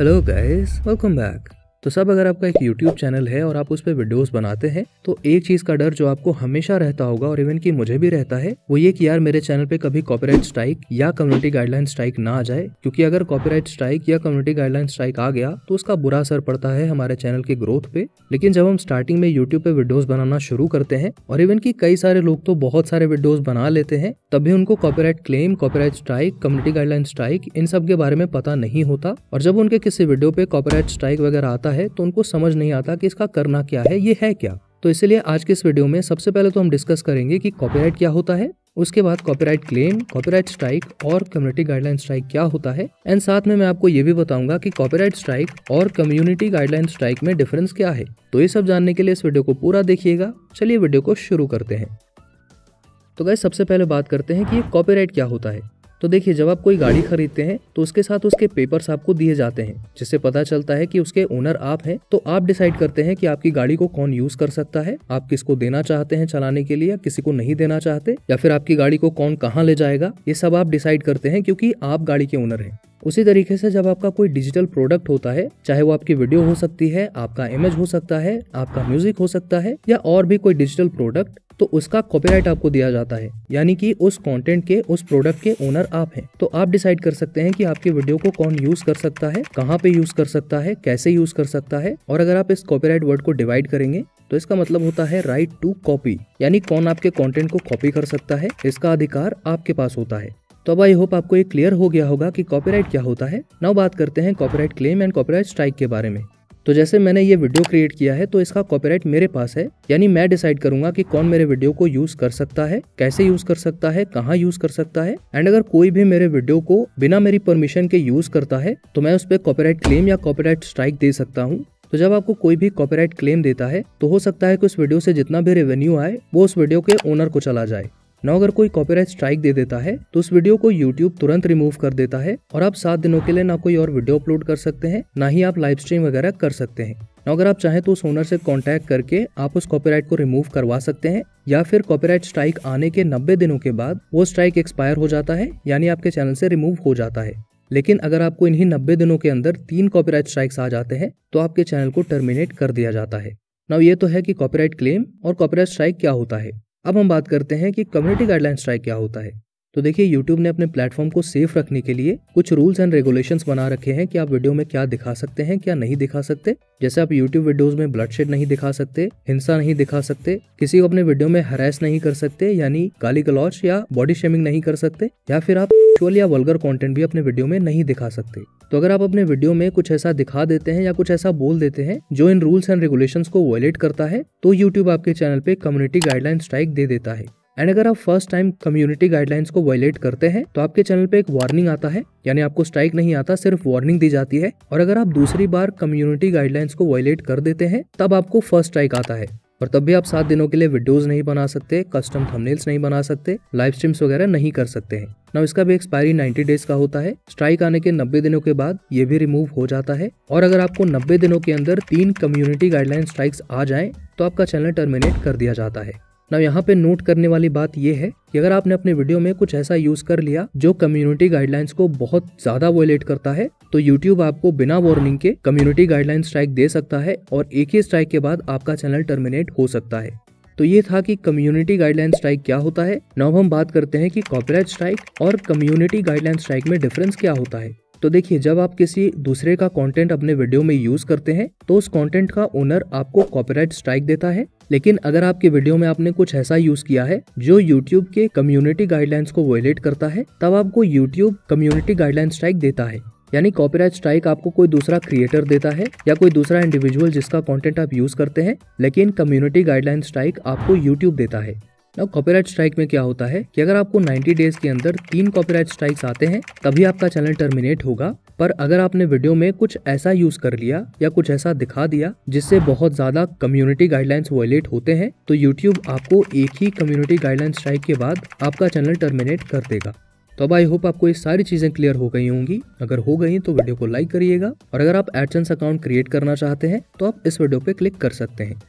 Hello guys, welcome back. तो सब अगर आपका एक YouTube चैनल है और आप उस पर वीडियोस बनाते हैं तो एक चीज का डर जो आपको हमेशा रहता होगा और इवन कि मुझे भी रहता है वो ये कि यार मेरे चैनल पे कभी कॉपीराइट स्ट्राइक या कम्युनिटी गाइडलाइन स्ट्राइक ना आ जाए, क्योंकि अगर कॉपीराइट स्ट्राइक या कम्युनिटी गाइडलाइन स्ट्राइक आ गया तो उसका बुरा असर पड़ता है हमारे चैनल के ग्रोथ पे। लेकिन जब हम स्टार्टिंग में YouTube पे वीडियोस बनाना शुरू करते हैं और इवन कि कई सारे लोग तो बहुत सारे वीडियोस बना लेते हैं, तब भी उनको copyright claim, copyright strike, community guideline strike in सब के बारे में पता नहीं होता। और जब उनके किसी वीडियो पे कॉपीराइट स्ट्राइक वगैरह आता है तो उनको समझ नहीं आता कि इसका करना क्या है, ये है क्या। तो इसलिए आज के इस वीडियो में सबसे पहले तो हम डिस्कस करेंगे कि कॉपीराइट क्या होता है, उसके बाद कॉपीराइट क्लेम, कॉपीराइट स्ट्राइक और कम्युनिटी गाइडलाइन स्ट्राइक क्या होता है, एंड साथ में मैं आपको ये भी बताऊंगा कि कॉपीराइट स्ट्राइक और कम्युनिटी गाइडलाइन स्ट्राइक में डिफरेंस क्या है। तो ये सब जानने के लिए इस वीडियो को पूरा देखिएगा। चलिए वीडियो को शुरू करते हैं। तो गाइस सबसे पहले बात करते हैं कि ये कॉपीराइट क्या होता है। तो देखिए, जब आप कोई गाड़ी खरीदते हैं तो उसके साथ उसके पेपर्स आपको दिए जाते हैं, जिससे पता चलता है कि उसके ओनर आप हैं। तो आप डिसाइड करते हैं कि आपकी गाड़ी को कौन यूज कर सकता है, आप किसको देना चाहते हैं चलाने के लिए या किसी को नहीं देना चाहते, या फिर आपकी गाड़ी को कौन कहाँ ले जाएगा, ये सब आप डिसाइड करते हैं क्योंकि आप गाड़ी के ओनर हैं। उसी तरीके से जब आपका कोई डिजिटल प्रोडक्ट होता है, चाहे वो आपकी वीडियो हो सकती है, आपका इमेज हो सकता है, आपका म्यूजिक हो सकता है या और भी कोई डिजिटल प्रोडक्ट, तो उसका कॉपीराइट आपको दिया जाता है। यानी कि उस कंटेंट के, उस प्रोडक्ट के ओनर आप हैं। तो आप डिसाइड कर सकते हैं कि आपकी वीडियो को कौन यूज कर सकता है, कहाँ पे यूज कर सकता है, कैसे यूज कर सकता है। और अगर आप इस कॉपीराइट वर्ड को डिवाइड करेंगे तो इसका मतलब होता है राइट टू कॉपी, यानी कौन आपके कंटेंट को कॉपी कर सकता है, इसका अधिकार आपके पास होता है। तो अब आई होप आपको ये क्लियर हो गया होगा कि कॉपीराइट क्या होता है। नाउ बात करते हैं copyright claim and copyright strike के बारे में। तो जैसे मैंने ये वीडियो क्रिएट किया है तो इसका कॉपीराइट मेरे पास है, यानी मैं डिसाइड करूंगा कि कौन मेरे वीडियो को यूज कर सकता है, कैसे यूज कर सकता है, कहाँ यूज कर सकता है। एंड अगर कोई भी मेरे वीडियो को बिना मेरी परमिशन के यूज करता है तो मैं उस पर कॉपीराइट क्लेम या कॉपीराइट स्ट्राइक दे सकता हूँ। तो जब आपको कोई भी कॉपीराइट क्लेम देता है तो हो सकता है कि उस वीडियो से जितना भी रेवेन्यू आए वो उस वीडियो के ओनर को चला जाए। ना अगर कोई कॉपीराइट स्ट्राइक दे देता है तो उस वीडियो को YouTube तुरंत रिमूव कर देता है और आप 7 दिनों के लिए ना कोई और वीडियो अपलोड कर सकते हैं, ना ही आप लाइव स्ट्रीम वगैरह कर सकते हैं। ना अगर आप चाहें तो उस ओनर से कांटेक्ट करके आप उस कॉपीराइट को रिमूव करवा सकते हैं, या फिर कॉपीराइट स्ट्राइक आने के 90 दिनों के बाद वो स्ट्राइक एक्सपायर हो जाता है, यानी आपके चैनल से रिमूव हो जाता है। लेकिन अगर आपको इन्हीं 90 दिनों के अंदर 3 कॉपीराइट स्ट्राइक्स आ जाते हैं तो आपके चैनल को टर्मिनेट कर दिया जाता है। नाउ ये तो है कि कॉपीराइट क्लेम और कॉपीराइट स्ट्राइक क्या होता है। अब हम बात करते हैं कि कम्युनिटी गाइडलाइन स्ट्राइक क्या होता है। तो देखिए, YouTube ने अपने प्लेटफॉर्म को सेफ रखने के लिए कुछ रूल्स एंड रेगुलेशंस बना रखे हैं कि आप वीडियो में क्या दिखा सकते हैं, क्या नहीं दिखा सकते। जैसे आप YouTube वीडियोस में ब्लडशेड नहीं दिखा सकते, हिंसा नहीं दिखा सकते, किसी को अपने वीडियो में हरास नहीं कर सकते, यानी गाली गलौज या बॉडी शेमिंग नहीं कर सकते, या फिर आप सेक्सुअल या वल्गर कंटेंट भी अपने वीडियो में नहीं दिखा सकते। तो अगर आप अपने वीडियो में कुछ ऐसा दिखा देते हैं या कुछ ऐसा बोल देते हैं जो इन रूल्स एंड रेगुलेशंस को वायलेट करता है तो YouTube आपके चैनल पे कम्युनिटी गाइडलाइन स्ट्राइक दे देता है। एंड अगर आप फर्स्ट टाइम कम्युनिटी गाइडलाइंस को वायलेट करते हैं तो आपके चैनल पे एक वार्निंग आता है, यानी आपको स्ट्राइक नहीं आता, सिर्फ वार्निंग दी जाती है। और अगर आप दूसरी बार कम्युनिटी गाइडलाइंस को वायलेट कर देते हैं तब आपको फर्स्ट स्ट्राइक आता है, और तब भी आप 7 दिनों के लिए वीडियोस नहीं बना सकते, कस्टम थंबनेल्स नहीं बना सकते, लाइव स्ट्रीम्स वगैरह नहीं कर सकते हैं। ना इसका भी एक्सपायरी 90 डेज का होता है। स्ट्राइक आने के 90 दिनों के बाद ये भी रिमूव हो जाता है। और अगर आपको 90 दिनों के अंदर 3 कम्युनिटी गाइडलाइन स्ट्राइक्स आ जाएं तो आपका चैनल टर्मिनेट कर दिया जाता है। ना यहाँ पे नोट करने वाली बात यह है कि अगर आपने अपने वीडियो में कुछ ऐसा यूज कर लिया जो कम्युनिटी गाइडलाइंस को बहुत ज्यादा वायलेट करता है तो YouTube आपको बिना वार्निंग के कम्युनिटी गाइडलाइन स्ट्राइक दे सकता है और एक ही स्ट्राइक के बाद आपका चैनल टर्मिनेट हो सकता है। तो ये था कि कम्युनिटी गाइडलाइन स्ट्राइक क्या होता है। नाउ हम बात करते हैं कि कॉपीराइट स्ट्राइक और कम्युनिटी गाइडलाइन स्ट्राइक में डिफरेंस क्या होता है। तो देखिए, जब आप किसी दूसरे का कंटेंट अपने वीडियो में यूज करते हैं तो उस कंटेंट का ओनर आपको कॉपीराइट स्ट्राइक देता है। लेकिन अगर आपके वीडियो में आपने कुछ ऐसा यूज किया है जो YouTube के कम्युनिटी गाइडलाइंस को वायलेट करता है तब आपको YouTube कम्युनिटी गाइडलाइन स्ट्राइक देता है। यानी कॉपीराइट स्ट्राइक आपको कोई दूसरा क्रिएटर देता है या कोई दूसरा इंडिविजुअल जिसका कंटेंट आप यूज करते हैं, लेकिन कम्युनिटी गाइडलाइन स्ट्राइक आपको YouTube देता है। अब कॉपीराइट स्ट्राइक में क्या होता है कि अगर आपको 90 डेज के अंदर 3 कॉपीराइट स्ट्राइक्स आते हैं तभी आपका चैनल टर्मिनेट होगा। पर अगर आपने वीडियो में कुछ ऐसा यूज कर लिया या कुछ ऐसा दिखा दिया जिससे बहुत ज्यादा कम्युनिटी गाइडलाइंस वायलेट होते हैं तो YouTube आपको एक ही कम्युनिटी गाइडलाइन स्ट्राइक के बाद आपका चैनल टर्मिनेट कर देगा। तो अब आई होप आपको ये सारी चीजें क्लियर हो गई होंगी। अगर हो गई तो वीडियो को लाइक करिएगा, और अगर आप एडसेंस अकाउंट क्रिएट करना चाहते हैं तो आप इस वीडियो पे क्लिक कर सकते हैं।